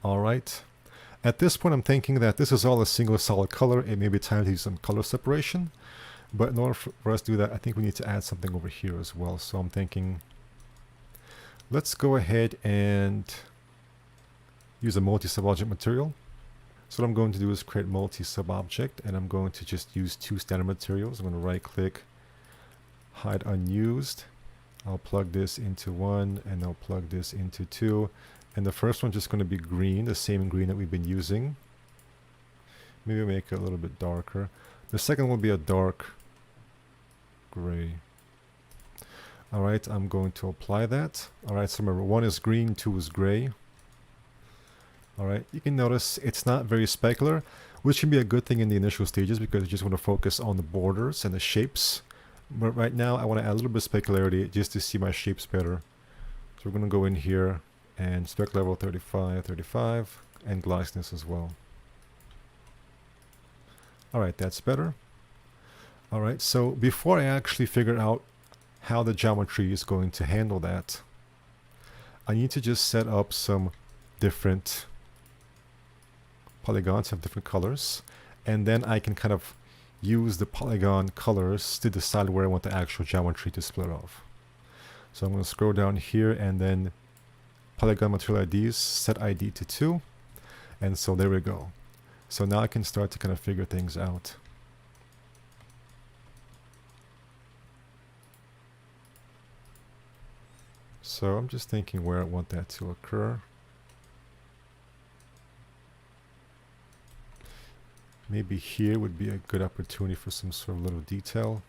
All right. At this point, I'm thinking that this is all a single solid color. It may be time to use some color separation. But in order for us to do that, I think we need to add something over here as well. So I'm thinking, let's go ahead and use a multi-sub-object material. So what I'm going to do is create multi-sub-object, and I'm going to just use two standard materials. I'm going to right-click, hide unused. I'll plug this into 1, and I'll plug this into 2. And the first one's just going to be green, the same green that we've been using. Maybe I'll make it a little bit darker. The second will be a dark gray. Alright, I'm going to apply that. Alright, so remember, 1 is green, 2 is gray. Alright, you can notice it's not very specular, which can be a good thing in the initial stages because you just want to focus on the borders and the shapes. But right now, I want to add a little bit of specularity just to see my shapes better. So we're going to go in here and spec level 35, 35, and glossiness as well. Alright, that's better. Alright, so before I actually figure out how the geometry is going to handle that, I need to just set up some different polygons of different colors, and then I can kind of use the polygon colors to decide where I want the actual geometry to split off. So I'm going to scroll down here and then polygon material IDs, set ID to 2, and so there we go. So now I can start to kind of figure things out. So I'm just thinking where I want that to occur. Maybe here would be a good opportunity for some sort of little detail.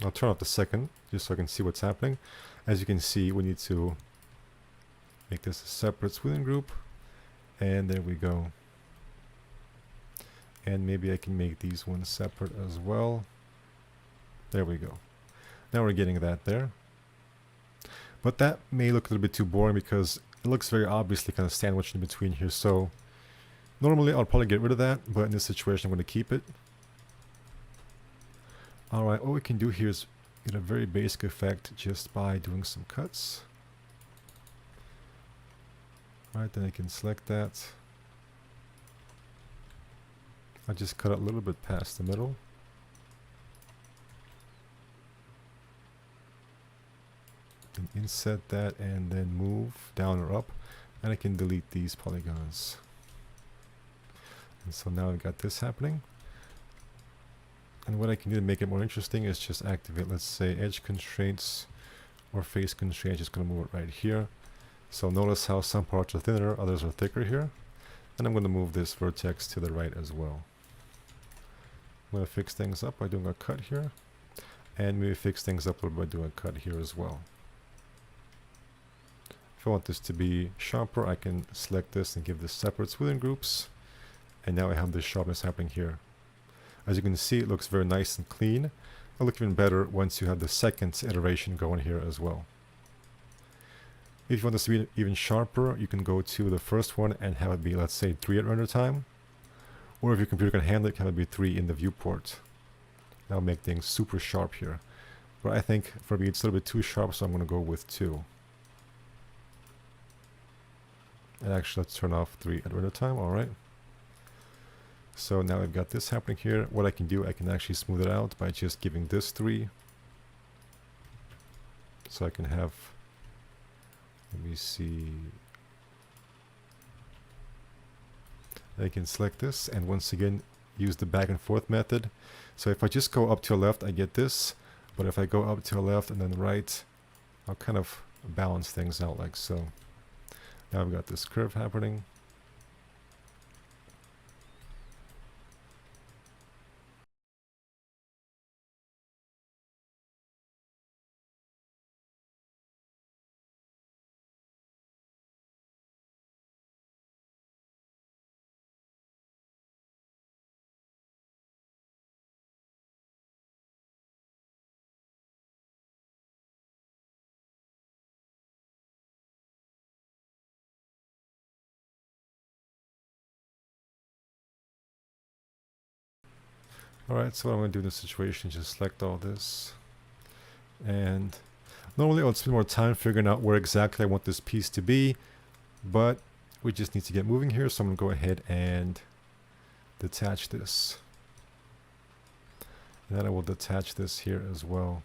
I'll turn off the second just so I can see what's happening. As you can see, we need to make this a separate smoothing group. And there we go. And maybe I can make these ones separate as well. There we go. Now we're getting that there. But that may look a little bit too boring because it looks very obviously kind of sandwiched in between here. So normally I'll probably get rid of that, but in this situation I'm going to keep it. Alright, what we can do here is get a very basic effect just by doing some cuts. Alright, then I can select that. I'll just cut it a little bit past the middle. And inset that and then move down or up. And I can delete these polygons. And so now I've got this happening. And what I can do to make it more interesting is just activate, let's say, edge constraints or face constraints. Just going to move it right here. So notice how some parts are thinner, others are thicker here. And I'm going to move this vertex to the right as well. I'm going to fix things up by doing a cut here. And maybe fix things up a little bit by doing a cut here as well. If I want this to be sharper, I can select this and give this separate smoothing groups. And now I have this sharpness happening here. As you can see, it looks very nice and clean. It'll look even better once you have the second iteration going here as well. If you want this to be even sharper, you can go to the first one and have it be, let's say, 3 at render time. Or if your computer can handle it, have it be 3 in the viewport. That'll make things super sharp here. But I think for me it's a little bit too sharp, so I'm going to go with 2. And actually, let's turn off 3 at render time. Alright. So now I've got this happening here. What I can do, I can actually smooth it out by just giving this 3. So I can have, let me see, I can select this and once again use the back and forth method. So if I just go up to the left, I get this. But if I go up to the left and then right, I'll kind of balance things out like so. Now I've got this curve happening. Alright, so what I'm going to do in this situation is just select all this. And normally I would spend more time figuring out where exactly I want this piece to be, but we just need to get moving here, so I'm going to go ahead and detach this. And then I will detach this here as well.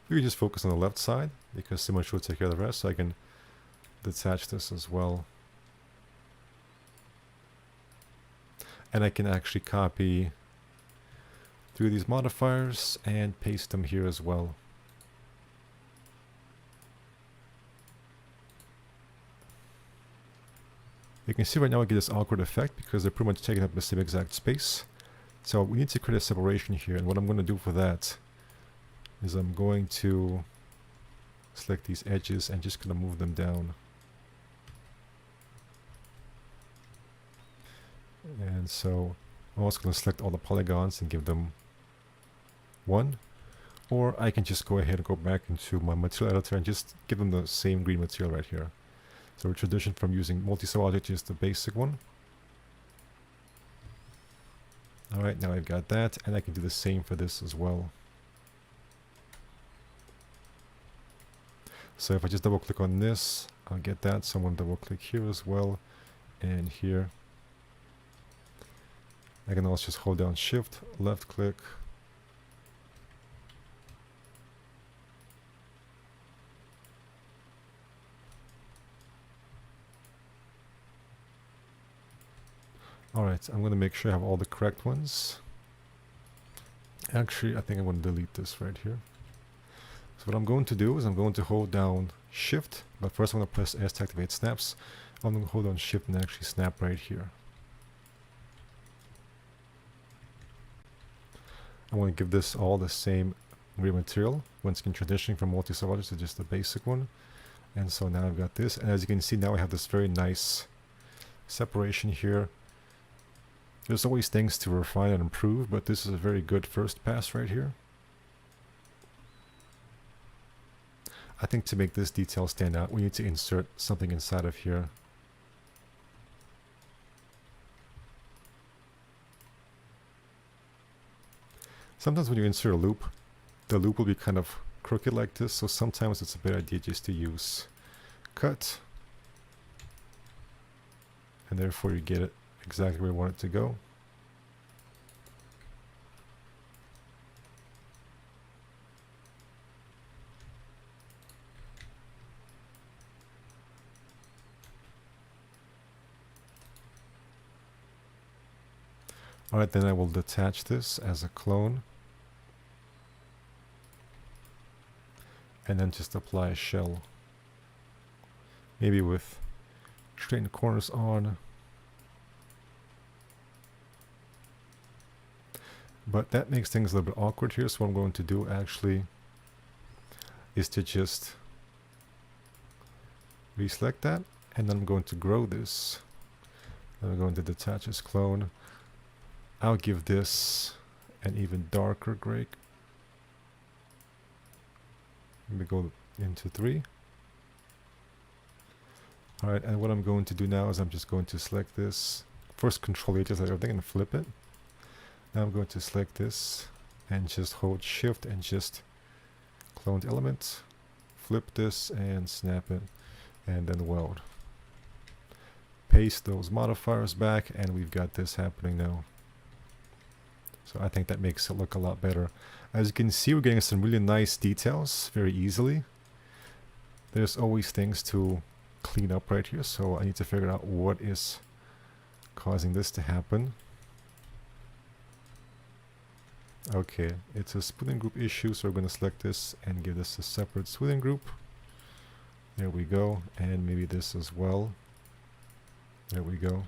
We can just focus on the left side because Symmetry will take care of the rest, so I can detach this as well. And I can actually copy through these modifiers and paste them here as well. You can see right now I get this awkward effect because they're pretty much taking up the same exact space. So we need to create a separation here, and what I'm going to do for that is I'm going to select these edges and just going to move them down. And so I'm also going to select all the polygons and give them 1. Or I can just go ahead and go back into my material editor and just give them the same green material right here. So we transition from using multi-cell object to just the basic one. Alright, now I've got that, and I can do the same for this as well. So if I just double click on this, I'll get that. So I'm going to double click here as well, and here. I can also just hold down Shift, left click. Alright, I'm going to make sure I have all the correct ones. Actually, I think I'm going to delete this right here. So what I'm going to do is I'm going to hold down Shift, but first I'm going to press S to activate snaps. I'm going to hold down Shift and actually snap right here. I'm going to give this all the same green material once again transitioning from multi-cell objects to just the basic one. And so now I've got this, and as you can see now I have this very nice separation here. There's always things to refine and improve, but this is a very good first pass right here. I think to make this detail stand out, we need to insert something inside of here. Sometimes when you insert a loop, the loop will be kind of crooked like this, so sometimes it's a better idea just to use cut. And therefore you get it exactly where you want it to go. Alright, then I will detach this as a clone. And then just apply a shell. Maybe with straighten corners on. But that makes things a little bit awkward here, so what I'm going to do actually is to just reselect that, and then I'm going to grow this. Then I'm going to detach as clone. I'll give this an even darker gray. Let me go into 3. Alright, and what I'm going to do now is I'm just going to select this. First Control-A, just like everything, and flip it. Now I'm going to select this and just hold Shift and just clone the element. Flip this and snap it, and then weld. Paste those modifiers back, and we've got this happening now. So I think that makes it look a lot better. As you can see, we're getting some really nice details very easily. There's always things to clean up right here, so I need to figure out what is causing this to happen. Okay, it's a smoothing group issue, so we're going to select this and give this a separate smoothing group. There we go, and maybe this as well. There we go.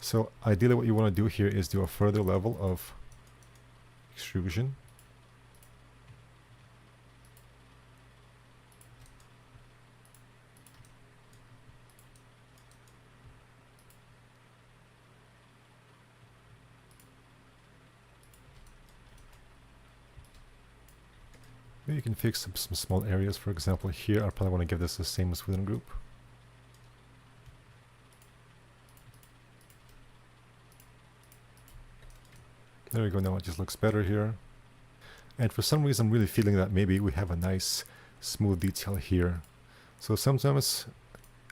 So ideally what you want to do here is do a further level of extrusion. Maybe you can fix some small areas. For example, here I probably want to give this the same as within group. There we go, now it just looks better here. And for some reason I'm really feeling that maybe we have a nice smooth detail here. So sometimes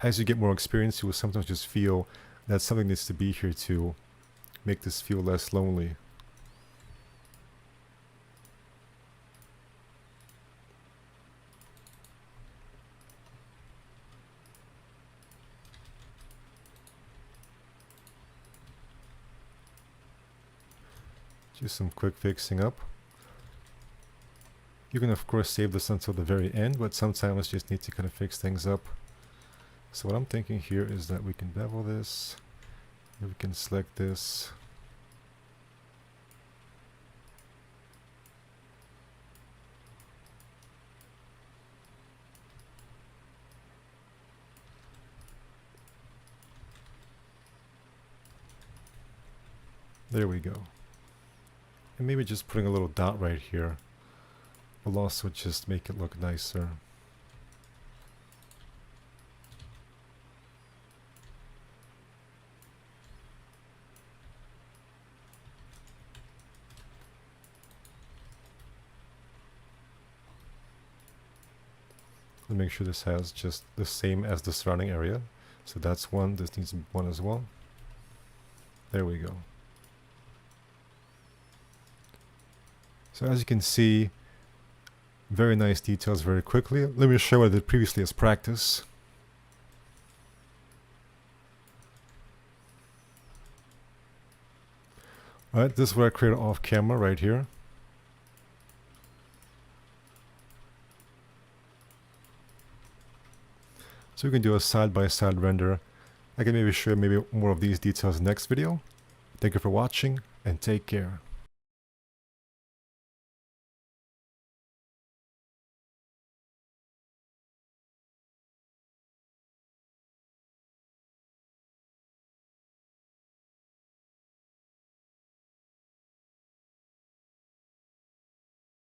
as you get more experience, you will sometimes just feel that something needs to be here to make this feel less lonely. Just some quick fixing up. You can of course save this until the very end, but sometimes you just need to kind of fix things up. So what I'm thinking here is that we can bevel this, and we can select this. There we go. And maybe just putting a little dot right here will also just make it look nicer. And make sure this has just the same as the surrounding area. So that's one, this needs one as well. There we go. So as you can see, very nice details very quickly. Let me show what I did previously as practice. Alright, this is what I created off camera right here. So we can do a side-by-side render. I can maybe show you maybe more of these details in the next video. Thank you for watching and take care.